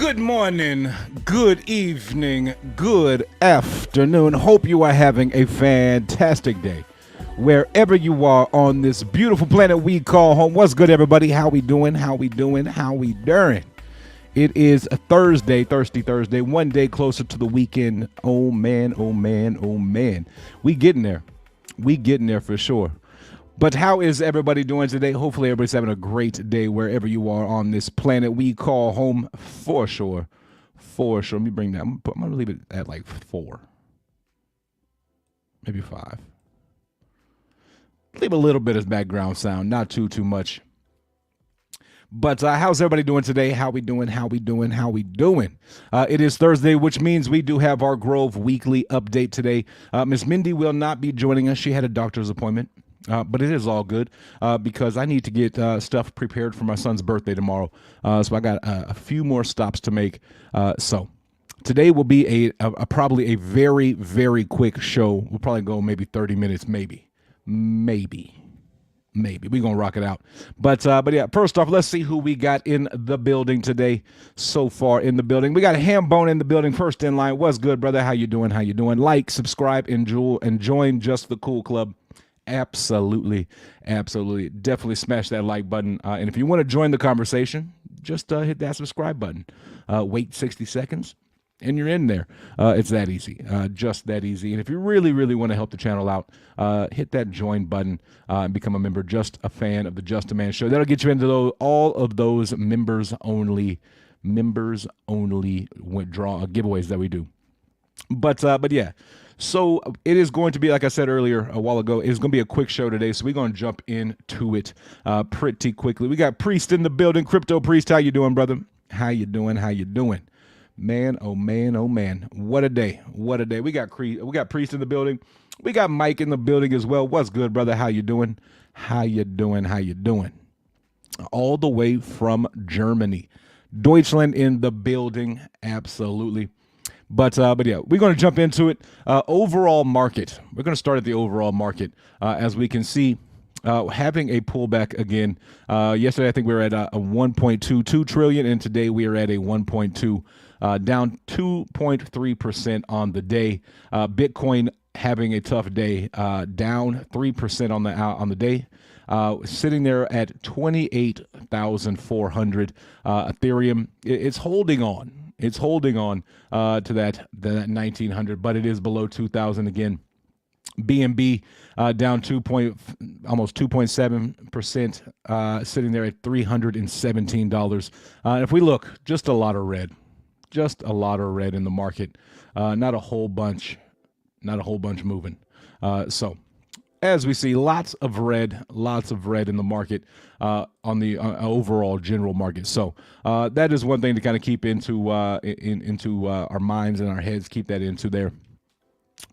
Good morning, good evening, good afternoon. Hope you are having a fantastic day wherever you are on this beautiful planet we call home. What's good, everybody? How we doing? How we doing? How we doing? It is a Thursday, Thirsty Thursday, one day closer to the weekend. Oh man, oh man, oh man. We getting there. We getting there for sure. But how is everybody doing today? Hopefully everybody's having a great day wherever you are on this planet we call home, for sure. For sure. Let me bring that. I'm going to leave it at like 4. Maybe 5. Leave a little bit of background sound, not too much. But how's everybody doing today? How we doing? How we doing? How we doing? It is Thursday, which means we do have our Grove Weekly update today. Miss Mindy will not be joining us. She had a doctor's appointment. But it is all good because I need to get stuff prepared for my son's birthday tomorrow. So I got a few more stops to make. So today will be a probably a very, very quick show. We'll probably go maybe 30 minutes, maybe. We're going to rock it out. But yeah, first off, let's see who we got in the building today so far in the building. We got a Hambone in the building, first in line. What's good, brother? How you doing? How you doing? Like, subscribe, and join Just the Cool Club. Absolutely. Definitely smash that like button. And if you want to join the conversation, just hit that subscribe button. Wait 60 seconds, and you're in there. It's that easy. Just that easy. And if you really, really want to help the channel out, hit that join button and become a member. Just a fan of the JustAman show. That'll get you into all of those members only giveaways that we do. But yeah. So it is going to be, like I said earlier a while ago, it's going to be a quick show today. So we're going to jump into it pretty quickly. We got Priest in the building. Crypto Priest, how you doing, brother? How you doing? How you doing? Man, oh man, oh man. What a day. What a day. We got Priest in the building. We got Mike in the building as well. What's good, brother? How you doing? How you doing? How you doing? All the way from Germany. Deutschland in the building. Absolutely. But yeah, we're going to jump into it. Overall market. We're going to start at the overall market. As we can see, having a pullback again. Yesterday, I think we were at a 1.22 trillion, and today we are at a 1.2, down 2.3% on the day. Bitcoin having a tough day, down 3% on the day. Sitting there at 28,400. Ethereum, it's holding on. It's holding on to that 1,900, but it is below 2,000 again. BNB down almost 2.7%, sitting there at $317. If we look, just a lot of red in the market. Not a whole bunch moving. So as we see, lots of red in the market on the overall general market. So that is one thing to kind of keep into our minds and our heads. Keep that into there.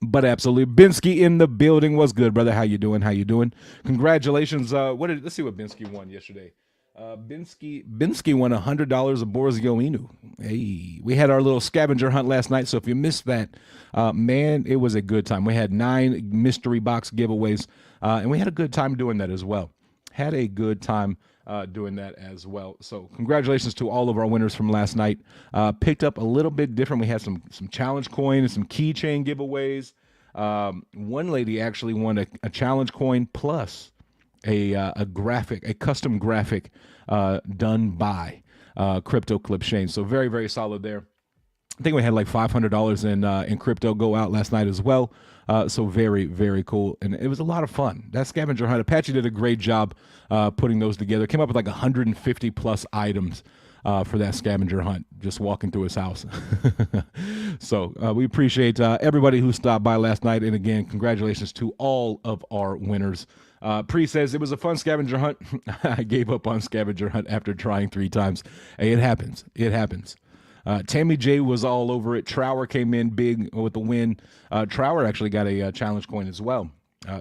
But absolutely, Binsky in the building. What's good, brother? How you doing? How you doing? Congratulations. Let's see what Binsky won yesterday. Binsky won $100 of Boris Inu. Hey, we had our little scavenger hunt last night, so if you missed that, man, it was a good time. We had 9 mystery box giveaways, and we had a good time doing that as well. So congratulations to all of our winners from last night. Picked up a little bit different. We had some challenge coin and some keychain giveaways. One lady actually won a challenge coin plus a custom graphic done by Crypto Clip Shane. So very, very solid there. I think we had like $500 in crypto go out last night as well. So very, very cool. And it was a lot of fun. That scavenger hunt, Apache did a great job putting those together. Came up with like 150 plus items for that scavenger hunt, just walking through his house. So we appreciate everybody who stopped by last night. And again, congratulations to all of our winners. Pre says, it was a fun scavenger hunt. I gave up on scavenger hunt after trying 3 times. Hey, it happens. Tammy J was all over it. Trower came in big with the win. Trower actually got a challenge coin as well.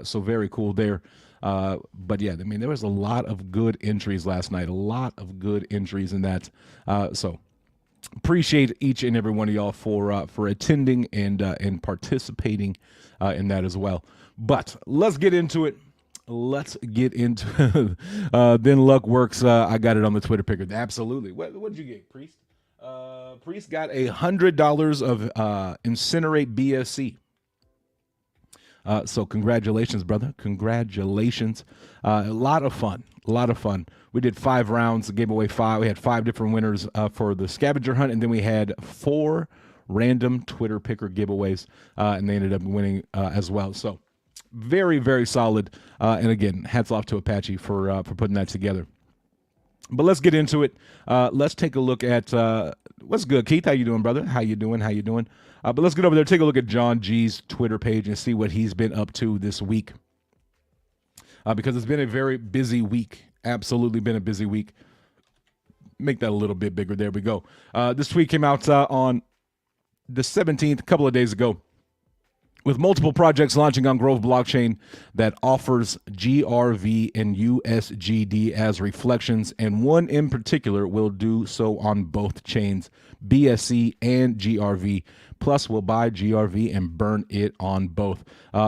So very cool there. But yeah, I mean, there was a lot of good entries last night. A lot of good entries in that. So appreciate each and every one of y'all for attending and participating in that as well. But let's get into it. Then luck works. I got it on the Twitter picker. Absolutely. What did you get, Priest? Priest got $100 of Incinerate BSC. So congratulations, brother. Congratulations. A lot of fun. A lot of fun. We did 5 rounds, gave away 5. We had 5 different winners for the scavenger hunt, and then we had 4 random Twitter picker giveaways, and they ended up winning as well. So very, very solid. And again, hats off to Apache for putting that together. But let's get into it. Let's take a look at what's good. Keith, how you doing, brother? How you doing? How you doing? But let's get over there, take a look at John G's Twitter page and see what he's been up to this week. Because it's been a very busy week. Absolutely been a busy week. Make that a little bit bigger. There we go. This tweet came out on the 17th, a couple of days ago. With multiple projects launching on Grove blockchain that offers GRV and USGD as reflections, and one in particular will do so on both chains, BSC and GRV. Plus, we'll buy GRV and burn it on both.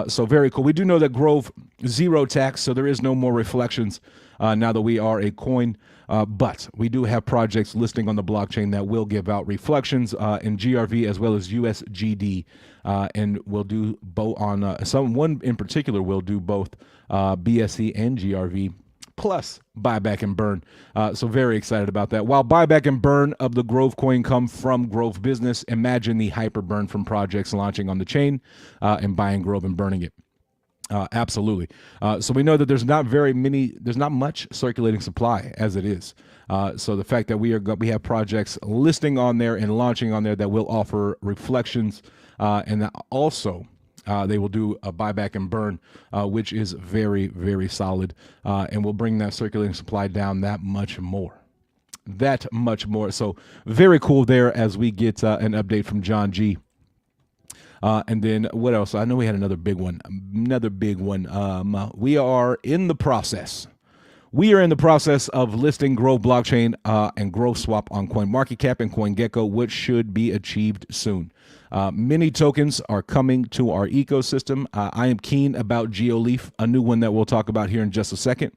So very cool. We do know that Grove zero tax, so there is no more reflections now that we are a coin. But we do have projects listing on the blockchain that will give out reflections in GRV as well as USGD, and we'll do both on one in particular will do both BSC and GRV plus buyback and burn. So very excited about that. While buyback and burn of the GroveCoin come from Grove business, imagine the hyper burn from projects launching on the chain and buying Grove and burning it. Absolutely. So we know that there's not much circulating supply as it is. So the fact that we have projects listing on there and launching on there that will offer reflections, and that also they will do a buyback and burn, which is very, very solid, and will bring that circulating supply down that much more. So very cool there as we get an update from John G. And then what else? I know we had another big one. We are in the process. Of listing Grove blockchain and Grove swap on CoinMarketCap and CoinGecko, which should be achieved soon. Many tokens are coming to our ecosystem. I am keen about GeoLeaf, a new one that we'll talk about here in just a second.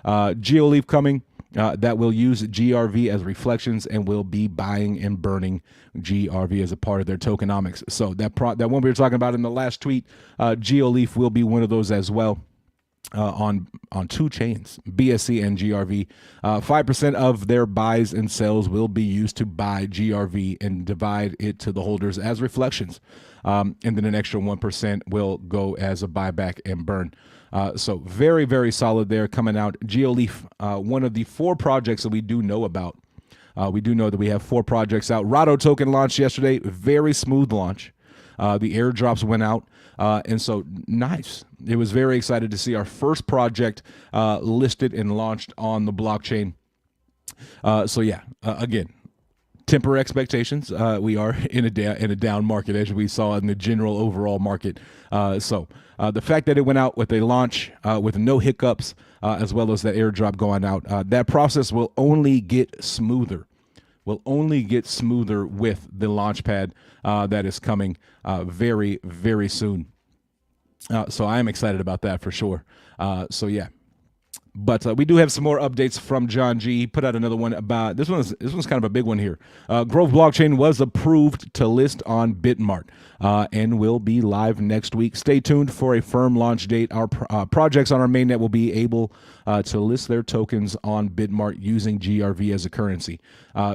GeoLeaf coming. That will use GRV as reflections and will be buying and burning GRV as a part of their tokenomics. So that one we were talking about in the last tweet, GeoLeaf will be one of those as well on 2 chains, BSC and GRV. 5% of their buys and sells will be used to buy GRV and divide it to the holders as reflections. And then an extra 1% will go as a buyback and burn. So very, very solid there coming out. GeoLeaf, one of the 4 projects that we do know about. We do know that we have 4 projects out. Rado token launched yesterday. Very smooth launch. The airdrops went out. And so nice. It was very excited to see our first project listed and launched on the blockchain. So yeah, again, temper expectations. We are in a down market as we saw in the general overall market. So the fact that it went out with a launch with no hiccups, as well as that airdrop going out, that process will only get smoother. With the launch pad that is coming very, very soon. So I am excited about that for sure. So yeah. But we do have some more updates from John G. He put out another one about this one's kind of a big one here. Grove blockchain was approved to list on Bitmart and will be live next week. Stay tuned for a firm launch date. Our projects on our mainnet will be able to list their tokens on Bitmart using GRV as a currency.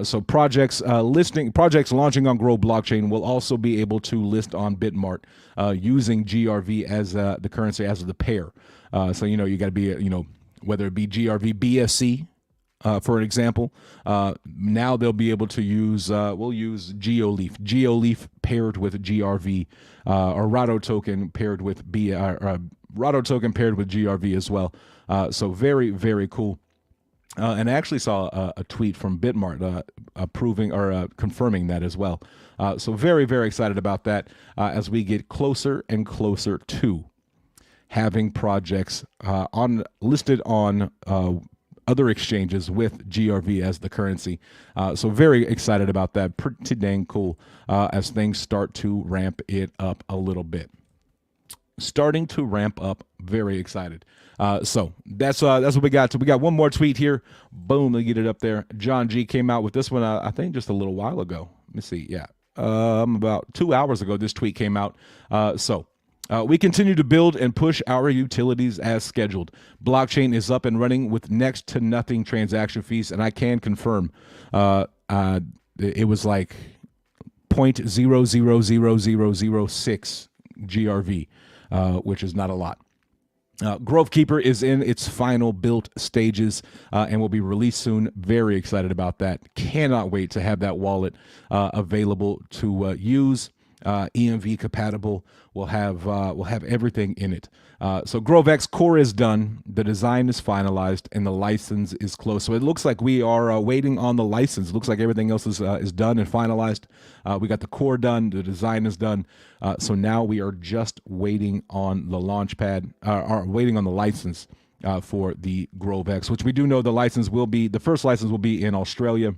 So projects launching on Grove blockchain will also be able to list on Bitmart using GRV as the currency, as the pair. So you got to be whether it be GRV BSC, for an example. Now they'll be able to use, we'll use GeoLeaf paired with GRV, or Rado token paired with Rado token paired with GRV as well. So very, very cool. And I actually saw a tweet from Bitmart approving or confirming that as well. So very, very excited about that as we get closer and closer to having projects listed on other exchanges with GRV as the currency. So very excited about that. Pretty dang cool as things start to ramp it up a little bit. starting to ramp up. Very excited. So that's what we got. So we got one more tweet here. Boom, let me get it up there. John G came out with this one, I think just a little while ago. Let me see. Yeah, about 2 hours ago, this tweet came out. We continue to build and push our utilities as scheduled. Blockchain is up and running with next to nothing transaction fees, and I can confirm it was like 0.000006 GRV, which is not a lot. GroveKeeper is in its final built stages and will be released soon. Very excited about that. Cannot wait to have that wallet available to use. EMV compatible. We'll have everything in it. So GroveX core is done. The design is finalized and the license is close. So it looks like we are waiting on the license. It looks like everything else is done and finalized. We got the core done. The design is done. So now we are just waiting on the launch pad, or waiting on the license for the GroveX, which we do know the first license will be in Australia,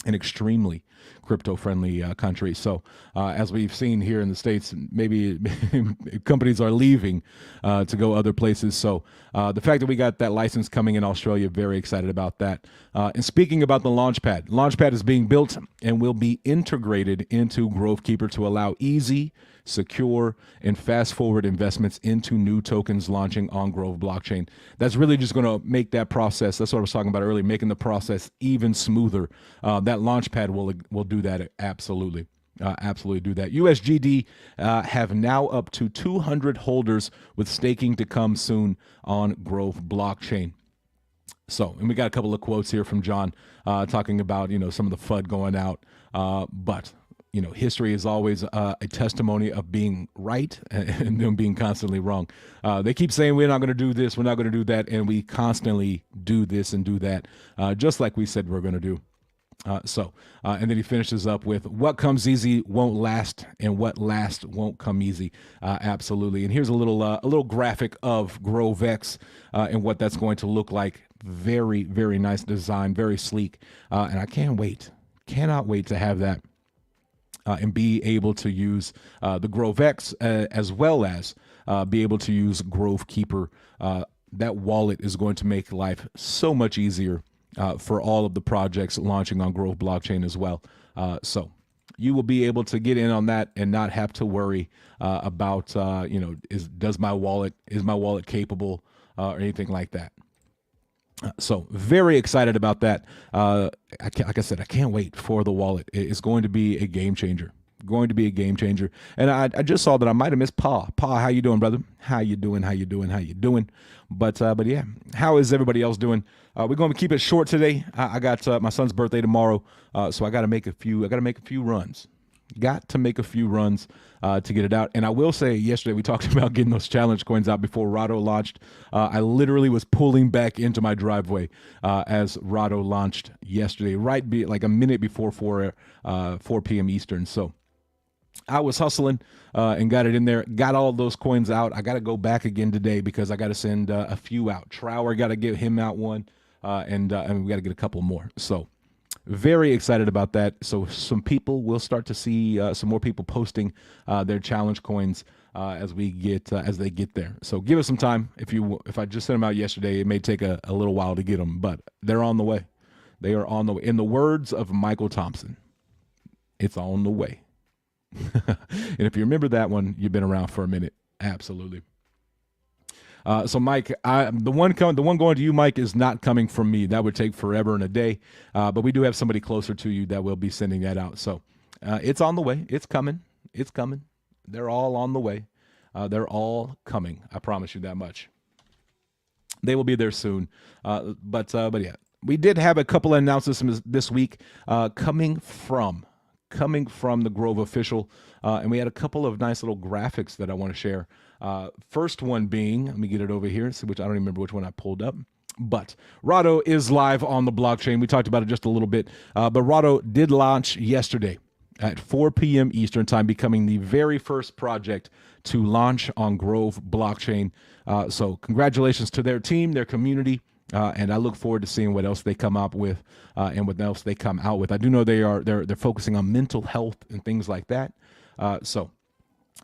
an extremely crypto-friendly country. So as we've seen here in the States, maybe companies are leaving to go other places. So the fact that we got that license coming in Australia, very excited about that. And speaking about the Launchpad is being built and will be integrated into GroveKeeper to allow easy, secure, and fast-forward investments into new tokens launching on Grove blockchain. That's really just going to make that process, that's what I was talking about earlier, making the process even smoother. That Launchpad will do that, absolutely. Absolutely do that. USGD have now up to 200 holders with staking to come soon on Grove blockchain. So, and we got a couple of quotes here from John talking about, some of the FUD going out, but history is always a testimony of being right and them being constantly wrong. They keep saying we're not going to do this, we're not going to do that, and we constantly do this and do that, just like we said we're going to do. And then he finishes up with what comes easy won't last, and what lasts won't come easy. Absolutely. And here's a little graphic of GroveX and what that's going to look like. Very, very nice design, very sleek, and I cannot wait to have that. And be able to use the GroveX as well as be able to use GroveKeeper. That wallet is going to make life so much easier for all of the projects launching on Grove blockchain as well. So you will be able to get in on that and not have to worry about, is my wallet capable or anything like that. So very excited about that. Like I said, I can't wait for the wallet. It's going to be a game changer. And I just saw that I might have missed Pa. Pa, how you doing, brother? How you doing? But yeah, how is everybody else doing? We're going to keep it short today. I got my son's birthday tomorrow, so I got to make a few runs. Got to make a few runs to get it out. And I will say, yesterday we talked about getting those challenge coins out before Rado launched. I literally was pulling back into my driveway as Rado launched yesterday, like a minute before 4 p.m. Eastern. So I was hustling and got it in there, got all of those coins out. I got to go back again today because I got to send a few out. Trower, got to give him out one, and we got to get a couple more. So very excited about that. So some people will start to see some more people posting their challenge coins as they get there. So give us some time. If I just sent them out yesterday, it may take a little while to get them, but they're on the way. They are on the way. In the words of Michael Thompson, it's on the way. And if you remember that one, you've been around for a minute. Absolutely. So Mike, the one going to you, Mike, is not coming from me. That would take forever and a day. But we do have somebody closer to you that will be sending that out. So it's on the way. It's coming. They're all on the way. They're all coming. I promise you that much. They will be there soon. But yeah, we did have a couple of announcements this week coming from the Grove official, and we had a couple of nice little graphics that I want to share. First one being, let me get it over here, which I don't even remember which one I pulled up, but Rado is live on the blockchain. We talked about it just a little bit, but Rado did launch yesterday at 4 p.m. Eastern time, becoming the very first project to launch on Grove blockchain. So congratulations to their team, their community. And I look forward to seeing what else they come up with and what else they come out with. I do know they're focusing on mental health and things like that. So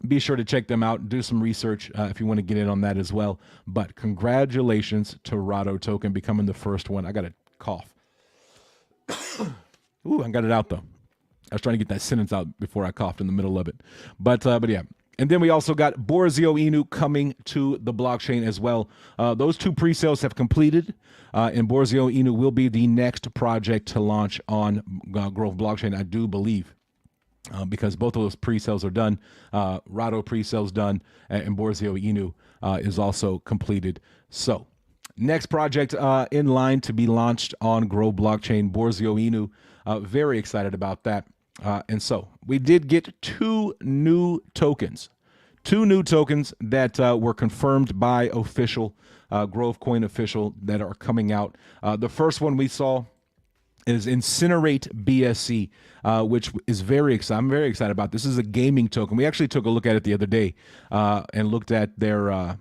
Be sure to check them out. Do some research if you want to get in on that as well. But congratulations to Rado Token becoming the first one. I got a cough. Ooh, I got it out though. I was trying to get that sentence out before I coughed in the middle of it. But yeah. And then we also got Borzio Inu coming to the blockchain as well. Those two pre-sales have completed, and Borzio Inu will be the next project to launch on Grove blockchain, I do believe. Because both of those pre-sales are done. Rado pre-sales done, and Borzio Inu is also completed. So next project in line to be launched on Grove blockchain, Borzio Inu. Very excited about that. And so we did get two new tokens that were confirmed by official GroveCoin official that are coming out. The first one we saw is Incinerate BSC, which is very exciting. I'm very excited about this. This is a gaming token. We actually took a look at it the other day and looked at their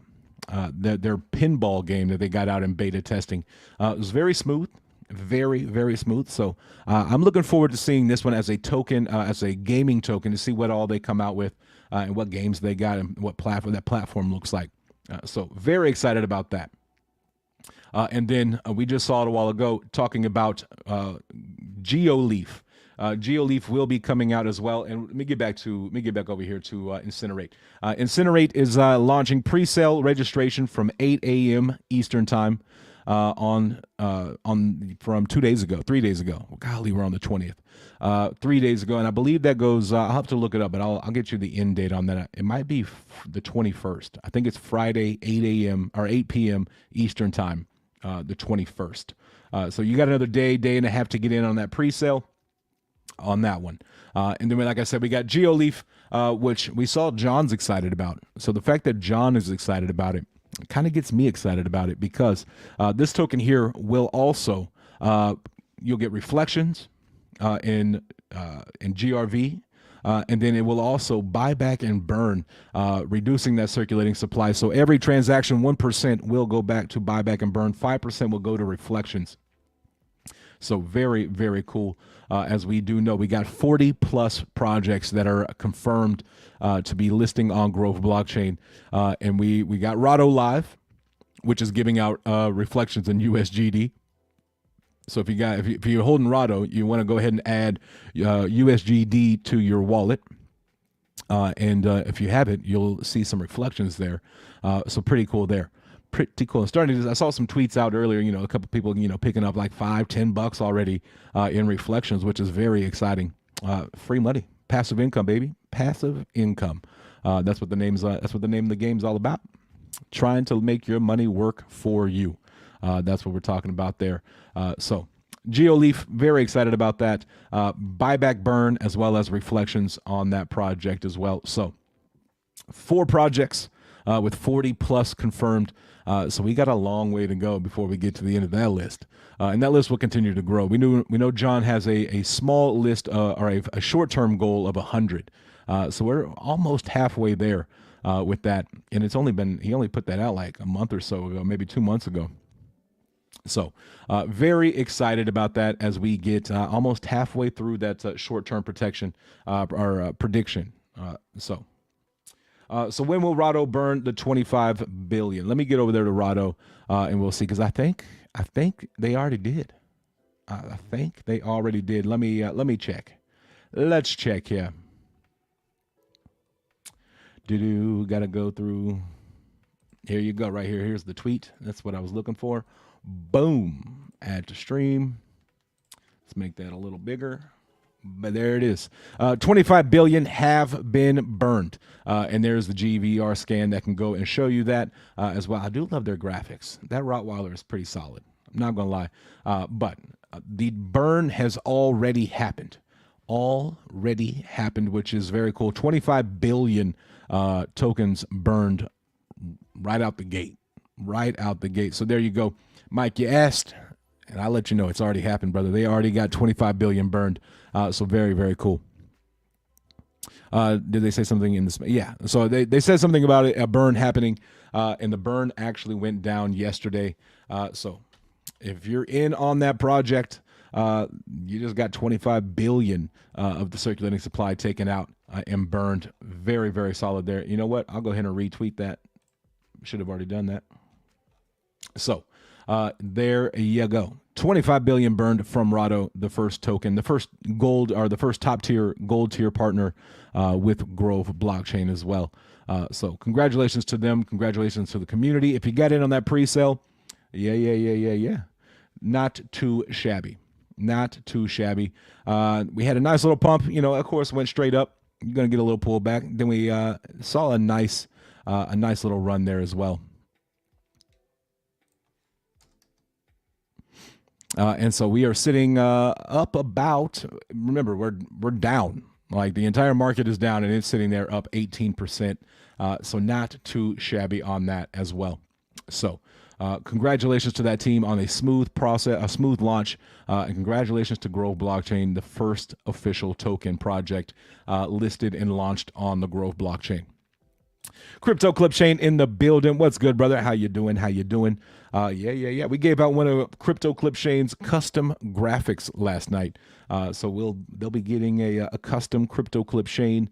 pinball game that they got out in beta testing. It was very smooth. Very, very smooth. So I'm looking forward to seeing this one as a token, as a gaming token, to see what all they come out with and what games they got and what platform that platform looks like. So very excited about that. And then we just saw it a while ago talking about GeoLeaf. GeoLeaf will be coming out as well. And let me get back over here to Incinerate. Incinerate is launching pre-sale registration from 8 a.m. Eastern time. From 3 days ago. Golly, we're on the 20th. 3 days ago, and I believe that goes. I'll have to look it up, but I'll get you the end date on that. It might be the 21st. I think it's Friday, 8 a.m. or 8 p.m. Eastern time, the 21st. So you got another day and a half to get in on that pre-sale on that one. And then, like I said, we got GeoLeaf, which we saw John's excited about. So the fact that John is excited about it kind of gets me excited about it, because this token here will also you'll get reflections in GRV, and then it will also buy back and burn, reducing that circulating supply. So every transaction, 1% will go back to buy back and burn, 5% will go to reflections. So very, very cool. As we do know, we got 40 plus projects that are confirmed to be listing on Grove blockchain. And we got Rado Live, which is giving out reflections in USGD. So if you're holding Rado, you want to go ahead and add USGD to your wallet. And if you have it, you'll see some reflections there. So pretty cool there. Pretty cool. I saw some tweets out earlier, a couple people, picking up like $5-10 already in reflections, which is very exciting. Free money, passive income, baby, passive income. That's what the name of the game's all about. Trying to make your money work for you. That's what we're talking about there. So GeoLeaf, very excited about that. Buyback burn, as well as reflections on that project as well. So 4 projects with 40 plus confirmed. So we got a long way to go before we get to the end of that list. And that list will continue to grow. We know John has a small list or a short-term goal of 100. So we're almost halfway there with that. And he only put that out like a month or so ago, maybe 2 months ago. So very excited about that as we get almost halfway through that short-term protection or prediction. So when will Rado burn the 25 billion? Let me get over there to Rado and we'll see, because I think they already did. I think they already did. Let me check. Let's check here. Gotta go through. Here you go, right here. Here's the tweet. That's what I was looking for. Boom. Add to stream. Let's make that a little bigger. But there it is. 25 billion have been burned. And there's the GVR scan that can go and show you that as well. I do love their graphics. That Rottweiler is pretty solid. I'm not going to lie. But the burn has already happened. Which is very cool. 25 billion tokens burned right out the gate. So there you go. Mike, you asked, and I'll let you know it's already happened, brother. They already got 25 billion burned. So very, very cool. Did they say something in this? Yeah. So they said something about it, a burn happening, and the burn actually went down yesterday. So if you're in on that project, you just got 25 billion of the circulating supply taken out I am burned. Very, very solid there. You know what? I'll go ahead and retweet that. Should have already done that. So there you go. 25 billion burned from Rado, the first token, the first gold or the first top tier gold tier partner with Grove blockchain as well. So congratulations to them. Congratulations to the community. If you got in on that pre-sale, yeah. Not too shabby. Not too shabby. We had a nice little pump. You know, of course, went straight up. You're gonna get a little pullback. Then we saw a nice little run there as well. And so we are sitting up about. Remember, we're down. Like the entire market is down, and it's sitting there up 18%. So not too shabby on that as well. So congratulations to that team on a smooth process, a smooth launch, and congratulations to Grove Blockchain, the first official token project listed and launched on the Grove Blockchain. Crypto Clip Chain in the building. What's good, brother? How you doing? Yeah. We gave out one of Crypto Clip Chain's custom graphics last night. So they'll be getting a custom Crypto Clip Chain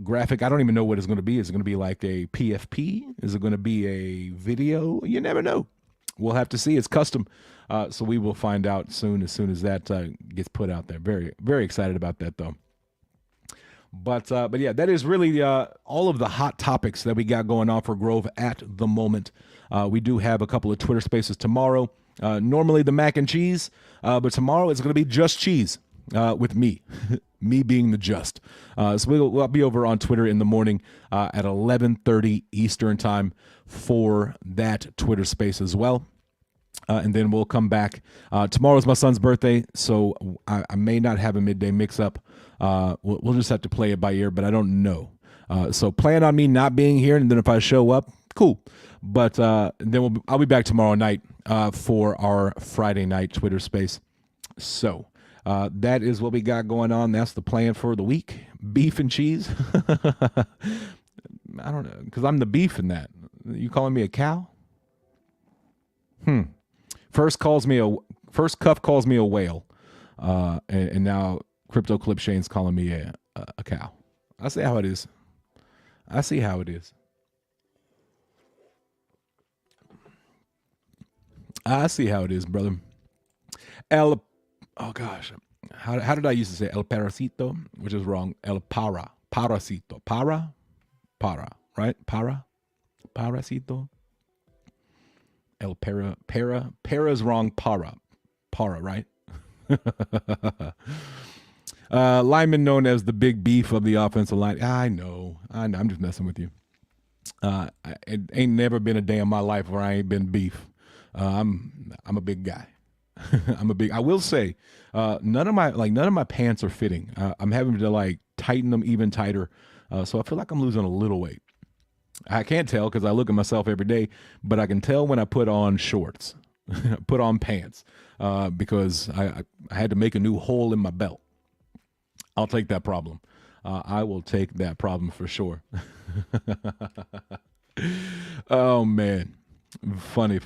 graphic. I don't even know what it's going to be. Is it going to be like a PFP? Is it going to be a video? You never know. We'll have to see. It's custom. So we will find out soon as that gets put out there. Very, very excited about that, though. But yeah, that is really all of the hot topics that we got going on for Grove at the moment. We do have a couple of Twitter Spaces tomorrow. Normally the mac and cheese, but tomorrow it's going to be just cheese with me, me being the just. So we'll be over on Twitter in the morning at 11:30 Eastern time for that Twitter Space as well. And then we'll come back. Tomorrow's my son's birthday, so I may not have a midday mix-up. We'll just have to play it by ear, but I don't know. So plan on me not being here, and then if I show up, cool. But then I'll be back tomorrow night for our Friday night Twitter Space. So that is what we got going on. That's the plan for the week. Beef and cheese. I don't know, because I'm the beef in that. You calling me a cow? First cuff calls me a whale, and now Crypto Clip Shane's calling me a cow. I see how it is. I see how it is. I see how it is, brother. Oh gosh, how did I used to say el parasito, which is wrong. El parasito, para, right? Parasito. El para is wrong. Para, right? Lineman known as the big beef of the offensive line. I know. I'm just messing with you. It ain't never been a day in my life where I ain't been beef. I'm a big guy. I will say, none of my pants are fitting. I'm having to tighten them even tighter. So I feel like I'm losing a little weight. I can't tell because I look at myself every day, but I can tell when I put on shorts, put on pants, because I had to make a new hole in my belt. I'll take that problem. I will take that problem for sure. Oh, man. Funny.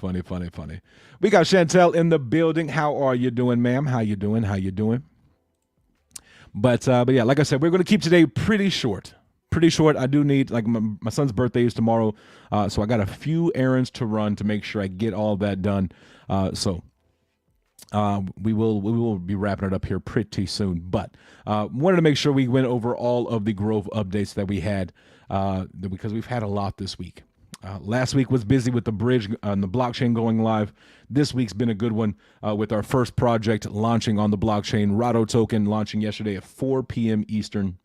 We got Chantel in the building. How are you doing, ma'am? How you doing? But yeah, like I said, we're going to keep today pretty short. I do need, my son's birthday is tomorrow, so I got a few errands to run to make sure I get all that done. So we will be wrapping it up here pretty soon. But wanted to make sure we went over all of the Grove updates that we had, because we've had a lot this week. Last week was busy with the bridge on the blockchain going live. This week's been a good one with our first project launching on the blockchain. Rado token launching yesterday at 4 p.m. Eastern.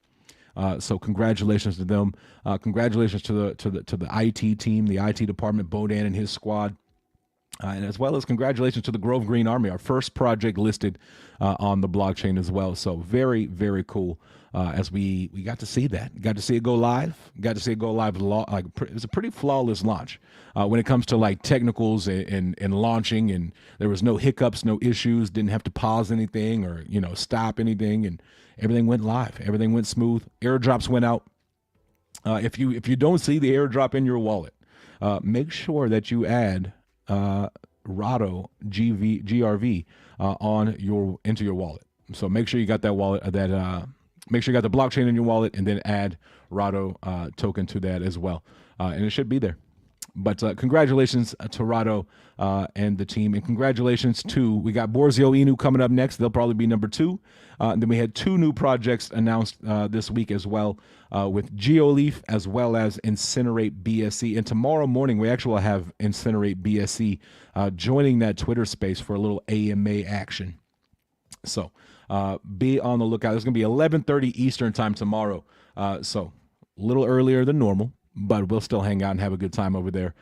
So congratulations to them. Congratulations to the IT team, the IT department, Bodan and his squad. And as well as congratulations to the Grove Green Army, our first project listed on the blockchain as well. So very, very cool as we got to see that. Got to see it go live. Got to see it go live. It was a pretty flawless launch when it comes to technicals and launching. And there was no hiccups, no issues. Didn't have to pause anything or stop anything. And everything went live. Everything went smooth. Airdrops went out. If you don't see the airdrop in your wallet, make sure that you add Rado GRV into your wallet. So make sure you got that wallet, that Make sure you got the blockchain in your wallet, and then add Rado token to that as well, and it should be there. But congratulations to Rado and the team, and congratulations to, we got Borzio Inu coming up next. They'll probably be number 2. And then we had 2 new projects announced this week as well, with GeoLeaf as well as Incinerate BSC. And tomorrow morning we actually will have Incinerate BSC joining that Twitter space for a little AMA action. So be on the lookout. It's going to be 11:30 Eastern time tomorrow, so a little earlier than normal, but we'll still hang out and have a good time over there.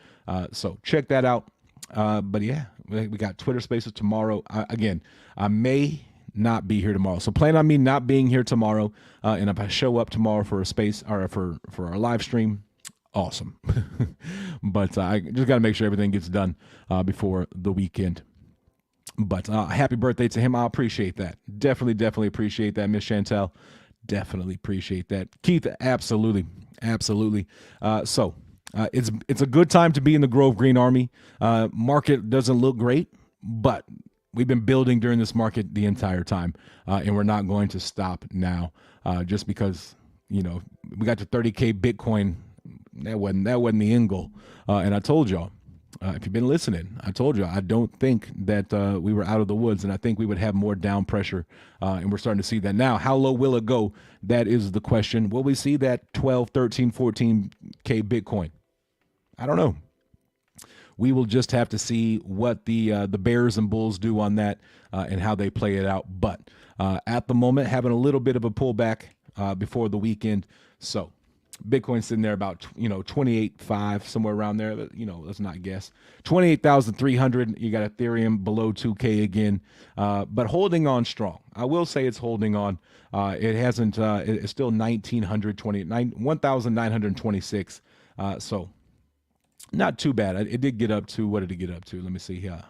So check that out. But yeah, we got Twitter Spaces tomorrow. Again, I may not be here tomorrow, so plan on me not being here tomorrow. And if I show up tomorrow for a space or for our live stream, awesome. But I just got to make sure everything gets done before the weekend. But happy birthday to him. I appreciate that. Definitely appreciate that, Miss Chantel. Definitely appreciate that. Keith, absolutely. So it's a good time to be in the Grove Green Army. Market doesn't look great, but we've been building during this market the entire time, and we're not going to stop now just because, we got to 30K Bitcoin. That wasn't the end goal. And I told y'all, if you've been listening, I told you I don't think that we were out of the woods, and I think we would have more down pressure, and we're starting to see that now. How low will it go? That is the question. Will we see that 12, 13, 14K Bitcoin? I don't know. We will just have to see what the bears and bulls do on that and how they play it out. But at the moment, having a little bit of a pullback before the weekend. So Bitcoin's sitting there about 28.5, somewhere around there. Let's not guess. 28,300. You got Ethereum below 2K again, but holding on strong. I will say it's holding on. It hasn't. It's still 1,926. So not too bad. It did get up to, what did it get up to? Let me see here.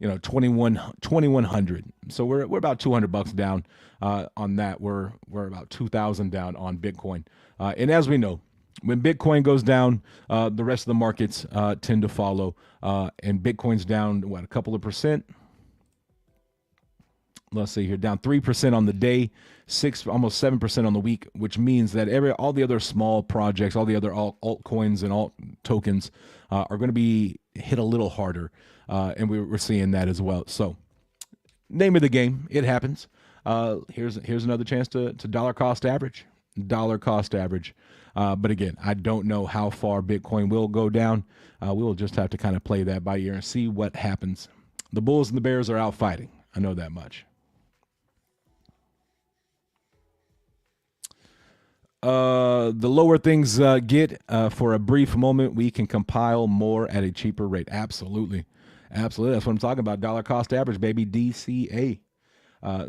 2,100. So we're about $200 down on that. We're about 2,000 down on Bitcoin. And as we know, when Bitcoin goes down, the rest of the markets tend to follow. And Bitcoin's down a couple of percent. Let's see here, down 3% on the day, almost 7% on the week, which means that all the other small projects, all the other altcoins and alt tokens are going to be hit a little harder. And we're seeing that as well. So name of the game, it happens. Here's another chance to dollar cost average. But again, I don't know how far Bitcoin will go down. We'll just have to kind of play that by ear and see what happens. The bulls and the bears are out fighting. I know that much. The lower things get, for a brief moment, we can compile more at a cheaper rate. Absolutely. That's what I'm talking about. Dollar cost average, baby. DCA.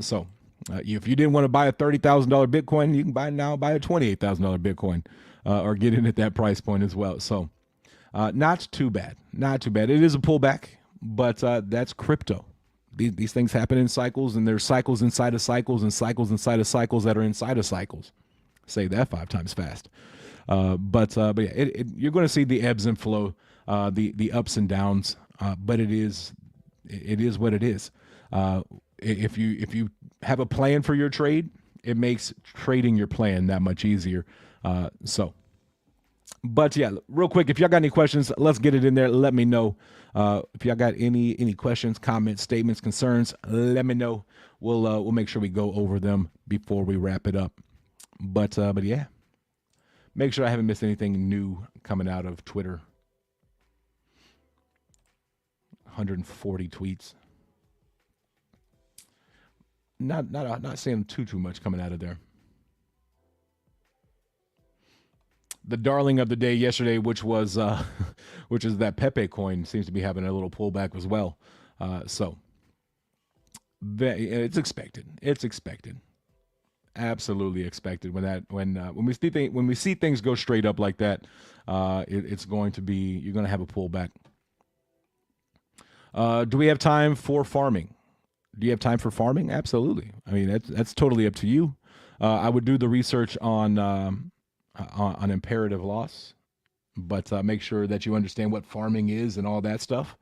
So if you didn't want to buy a $30,000 Bitcoin, you can buy a $28,000 Bitcoin, or get in at that price point as well. So not too bad. It is a pullback, but that's crypto. These things happen in cycles, and there's cycles inside of cycles and cycles inside of cycles that are inside of cycles. Say that 5 times fast. But yeah, you're going to see the ebbs and flow, the ups and downs. But it is what it is. If you have a plan for your trade, it makes trading your plan that much easier. But yeah, real quick, if y'all got any questions, let's get it in there. Let me know. If y'all got any questions, comments, statements, concerns, let me know. We'll make sure we go over them before we wrap it up. But yeah, make sure I haven't missed anything new coming out of Twitter. 140 tweets. Not seeing too much coming out of there. The darling of the day yesterday, which is that Pepe coin, seems to be having a little pullback as well. So it's expected. Absolutely expected. When we see things go straight up like that, it's going to be, you're going to have a pullback. Do we have time for farming? Do you have time for farming? Absolutely. I mean, that's totally up to you. I would do the research on imperative loss, but make sure that you understand what farming is and all that stuff.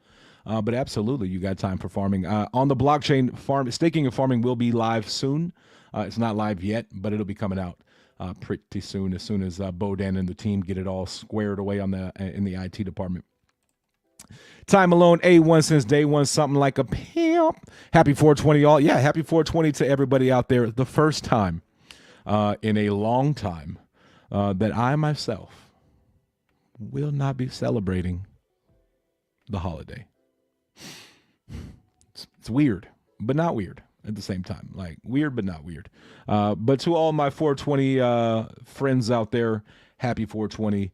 But absolutely, you got time for farming. On the blockchain, staking and farming will be live soon. It's not live yet, but it'll be coming out pretty soon as Bodan and the team get it all squared away in the IT department. Time Malone, A1 since day one, something like a pimp. Happy 420, all. Yeah, happy 420 to everybody out there. The first time in a long time that I myself will not be celebrating the holiday. It's weird, but not weird at the same time. Like, weird, but not weird. But to all my 420 friends out there, happy 420.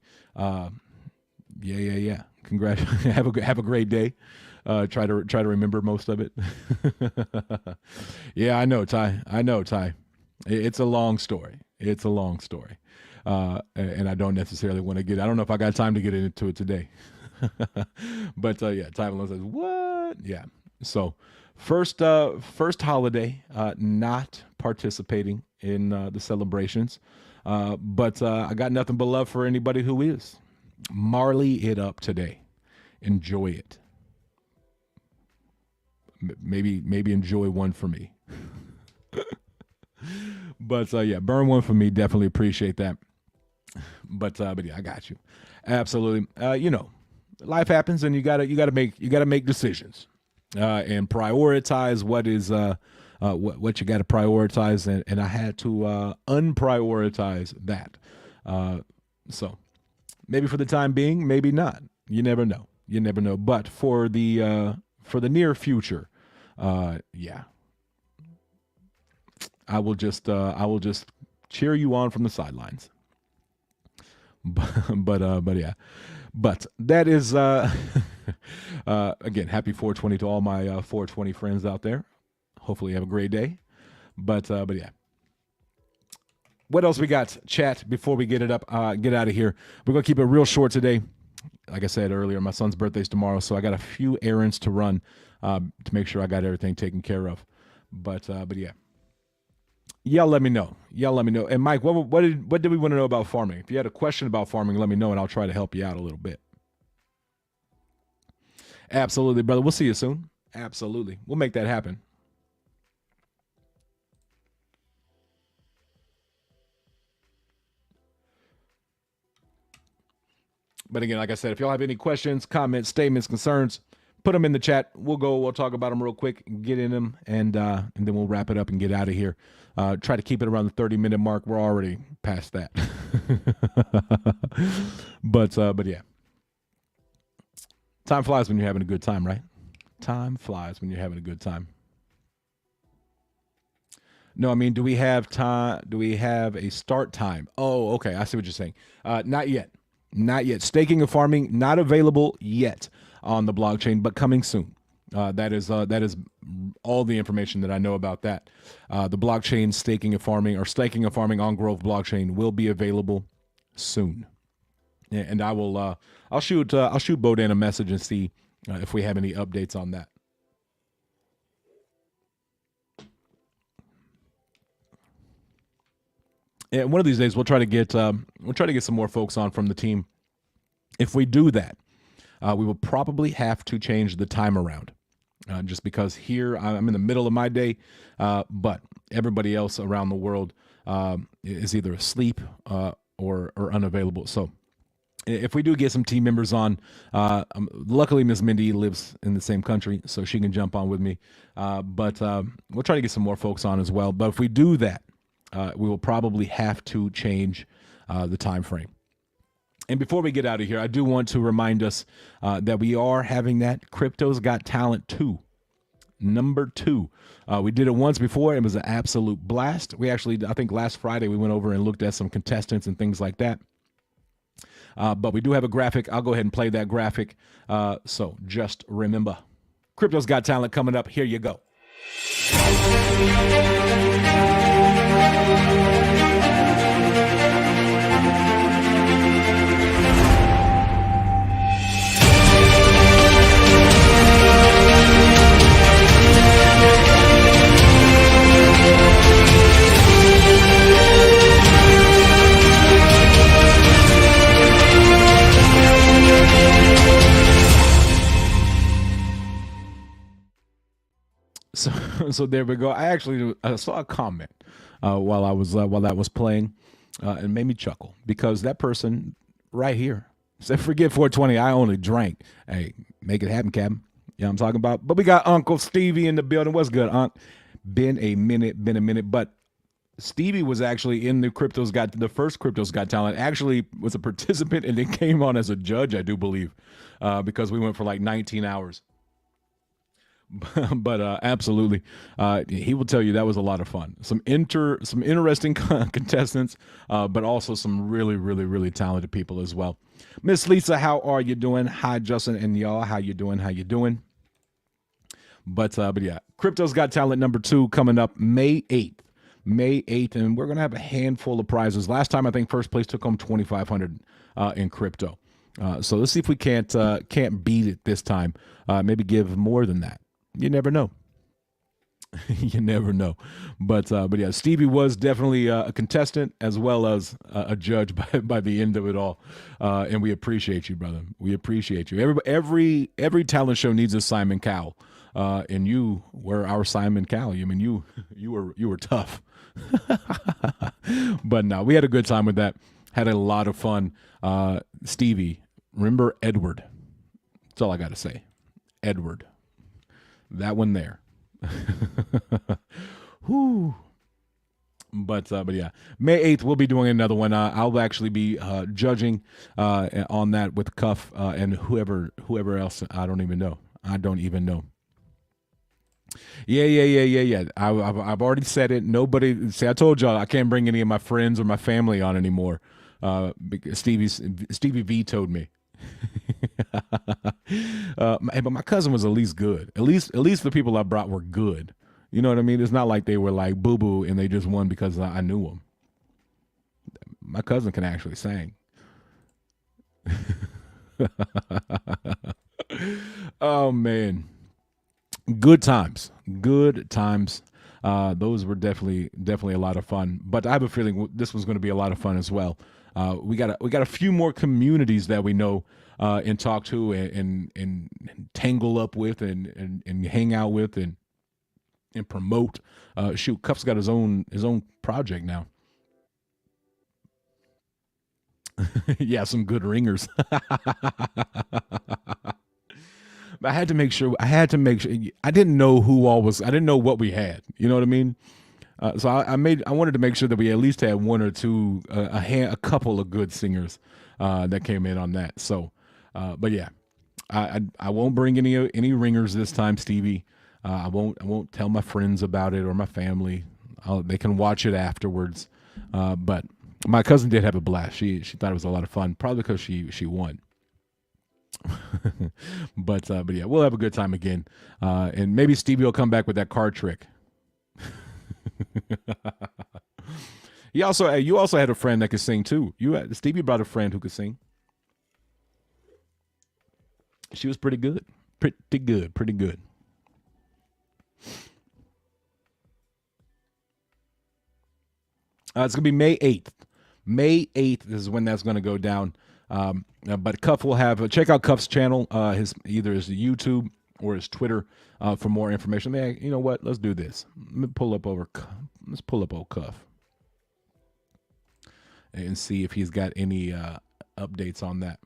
Yeah. Congrats. have a great day. Try to remember most of it. Yeah, I know, Ty. It's a long story. And I don't necessarily want to I don't know if I got time to get into it today. But yeah, Ty Malone says, what? Yeah. So first holiday, not participating in the celebrations. But I got nothing but love for anybody who is. Marley it up today. Enjoy it. Maybe enjoy one for me. But yeah, burn one for me. Definitely appreciate that. But yeah, I got you. Absolutely. Life happens, and you gotta make decisions and prioritize what is what you got to prioritize, and I had to unprioritize that. So. Maybe for the time being, maybe not. You never know. But for the near future, yeah, I will just cheer you on from the sidelines. But yeah, but that is again, happy 420 to all my 420 friends out there. Hopefully, you have a great day. But yeah. What else we got, chat, before we get out of here? We're going to keep it real short today. Like I said earlier, my son's birthday's tomorrow, so I got a few errands to run to make sure I got everything taken care of. But yeah. Y'all let me know. And Mike, what did we want to know about farming? If you had a question about farming, let me know, and I'll try to help you out a little bit. Absolutely, brother. We'll see you soon. Absolutely. We'll make that happen. But again, like I said, if y'all have any questions, comments, statements, concerns, put them in the chat. We'll talk about them real quick, get in them, and then we'll wrap it up and get out of here. Try to keep it around the 30-minute mark. We're already past that. But yeah. Time flies when you're having a good time, right? Time flies when you're having a good time. No, I mean, do we have time? Do we have a start time? Oh, okay. I see what you're saying. Not yet. Not yet. Staking and farming, not available yet on the blockchain, but coming soon. That is all the information that I know about that. The blockchain staking and farming on Grove blockchain will be available soon. And I will I'll shoot Bodan a message and see if we have any updates on that. And one of these days we'll try to get some more folks on from the team. If we do that, we will probably have to change the time around, just because here I'm in the middle of my day, but everybody else around the world is either asleep or unavailable. So if we do get some team members on, luckily Ms. Mindy lives in the same country, so she can jump on with me. But we'll try to get some more folks on as well. But if we do that, we will probably have to change the time frame. And before we get out of here, I do want to remind us that we are having that Crypto's Got Talent 2, number 2. We did it once before. It was an absolute blast. We actually, I think last Friday, we went over and looked at some contestants and things like that. But we do have a graphic. I'll go ahead and play that graphic. So just remember, Crypto's Got Talent coming up. Here you go. So so there we go. I actually saw a comment while that was playing, and made me chuckle because that person right here said, "Forget 420. I only drank." Hey, make it happen, Captain. You know what I'm talking about? But we got Uncle Stevie in the building. What's good, Unc? Been a minute, been a minute. But Stevie was actually in the first Cryptos Got Talent. Actually, was a participant and then came on as a judge, I do believe, because we went for like 19 hours. But absolutely, he will tell you that was a lot of fun. Some interesting contestants, but also some really, really, really talented people as well. Miss Lisa, how are you doing? Hi, Justin and y'all. How you doing? How you doing? But yeah, Crypto's Got Talent #2 coming up May 8th. May 8th, and we're gonna have a handful of prizes. Last time I think first place took home 2,500 in crypto. So let's see if we can't beat it this time. Maybe give more than that. You never know. You never know. But yeah, Stevie was definitely a contestant as well as a judge by the end of it all. And we appreciate you, brother. We appreciate you. Every talent show needs a Simon Cowell. And you were our Simon Cowell. I mean, you were tough. But no, we had a good time with that. Had a lot of fun. Stevie, remember Edward. That's all I got to say. Edward. That one there. Whew. But yeah, May 8th we'll be doing another one. I'll actually be judging on that with Cuff and whoever else. I don't even know. Yeah. I've already said it. Nobody. See, I told y'all I can't bring any of my friends or my family on anymore. Because Stevie vetoed me. But my cousin was at least good. At least the people I brought were good. You know what I mean? It's not like they were like boo boo and they just won because I knew them. My cousin can actually sing. Oh man, good times. Those were definitely a lot of fun. But I have a feeling this was going to be a lot of fun as well. We got a few more communities that we know and talk to and tangle up with and hang out with and promote. Shoot, Cuff's got his own project now. Yeah, some good ringers. I had to make sure. I didn't know who all was. I didn't know what we had. You know what I mean? So I wanted to make sure that we at least had one or two, a couple of good singers that came in on that. So, but yeah, I won't bring any ringers this time, Stevie. I won't tell my friends about it or my family. They can watch it afterwards. But my cousin did have a blast. She thought it was a lot of fun, probably because she won. But yeah, we'll have a good time again. And maybe Stevie will come back with that card trick. You also had a friend that could sing too. Stevie brought a friend who could sing. She was pretty good. Pretty good. It's gonna be May 8th. May 8th is when that's gonna go down. But Cuff will have check out Cuff's channel, either his YouTube or his Twitter for more information. Man, you know what? Let's do this. Let's pull up old Cuff and see if he's got any updates on that.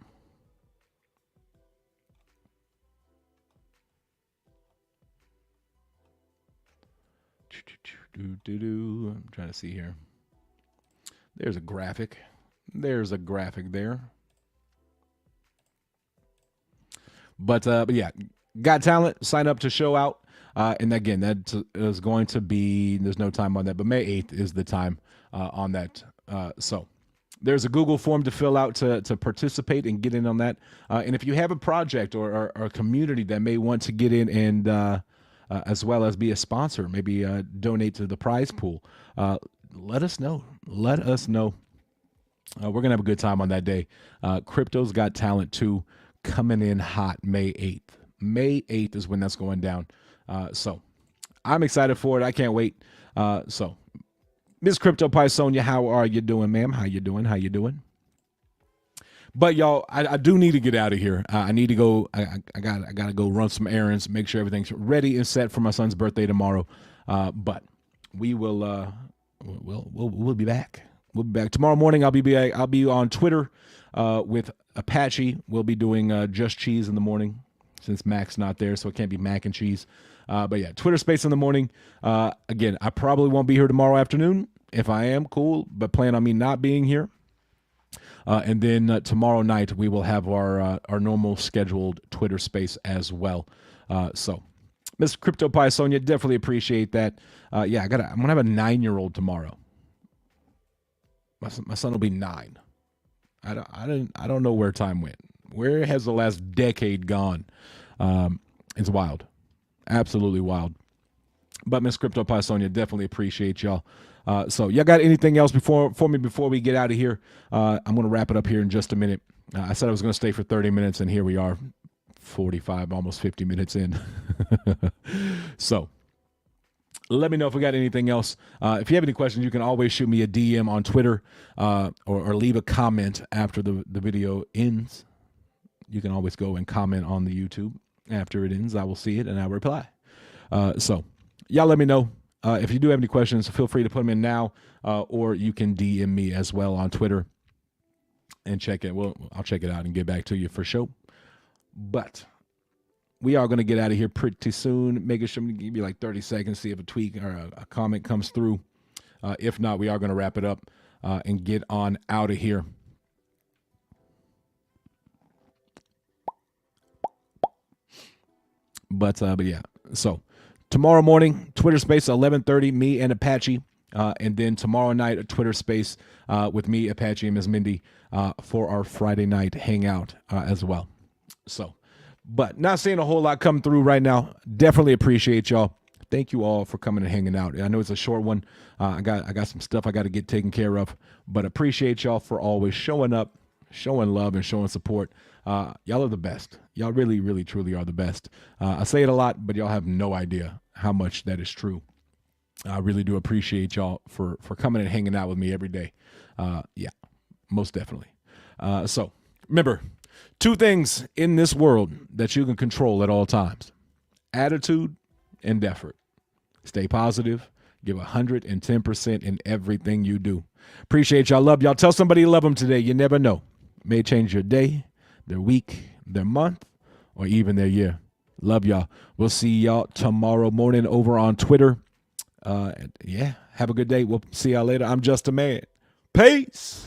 I'm trying to see here. There's a graphic. There's a graphic there. But yeah, Got Talent, sign up to show out. And again, that is going to be, there's no time on that, but May 8th is the time on that. So there's a Google form to fill out to participate and get in on that. And if you have a project or a community that may want to get in and as well as be a sponsor, maybe donate to the prize pool, let us know. Let us know. We're going to have a good time on that day. Crypto's Got Talent 2 coming in hot May 8th. May 8th is when that's going down. So I'm excited for it. I can't wait. So Miss Crypto Pie Sonia, how are you doing, ma'am? How you doing? But y'all, I do need to get out of here. I need to go. I gotta go run some errands, make sure everything's ready and set for my son's birthday tomorrow. But we will. We'll be back. We'll be back tomorrow morning. I'll be on Twitter with Apache. We'll be doing Just Cheese in the morning since Mac's not there, so it can't be mac and cheese. But yeah, Twitter Space in the morning. Again, I probably won't be here tomorrow afternoon. If I am, cool, but plan on me not being here. And then tomorrow night we will have our normal scheduled Twitter Space as well. So, Mr. Crypto Pie Sonia, definitely appreciate that. Yeah, I'm gonna have a 9-year-old tomorrow. My son will be 9. I don't know where time went. Where has the last decade gone? It's wild, absolutely wild. But Miss Crypto Pie Sonia, definitely appreciate y'all. So y'all got anything else before we get out of here? I'm going to wrap it up here in just a minute. I said I was going to stay for 30 minutes, and here we are, 45, almost 50 minutes in. So let me know if we got anything else. If you have any questions, you can always shoot me a DM on Twitter or leave a comment after the video ends. You can always go and comment on the YouTube after it ends. I will see it, and I'll reply. So y'all let me know. If you do have any questions, feel free to put them in now, or you can DM me as well on Twitter and check it. Well, I'll check it out and get back to you for sure. But we are going to get out of here pretty soon. Making sure we give you like 30 seconds, see if a tweet or a comment comes through. If not, we are going to wrap it up and get on out of here. But yeah, so tomorrow morning, Twitter Space 11:30, me and Apache, and then tomorrow night a Twitter Space with me, Apache, and Ms. Mindy for our Friday night hangout as well. So, but not seeing a whole lot come through right now. Definitely appreciate y'all. Thank you all for coming and hanging out. I know it's a short one. I got some stuff I got to get taken care of, but appreciate y'all for always showing up, showing love, and showing support. Y'all are the best. Y'all really, really, truly are the best. I say it a lot, but y'all have no idea how much that is true. I really do appreciate y'all for coming and hanging out with me every day. Yeah, most definitely. So remember, 2 things in this world that you can control at all times: attitude and effort. Stay positive. Give 110% in everything you do. Appreciate y'all. Love y'all. Tell somebody you love them today. You never know. May change your day, their week, their month, or even their year. Love y'all. We'll see y'all tomorrow morning over on Twitter. Yeah, have a good day. We'll see y'all later. I'm JustAman. Peace.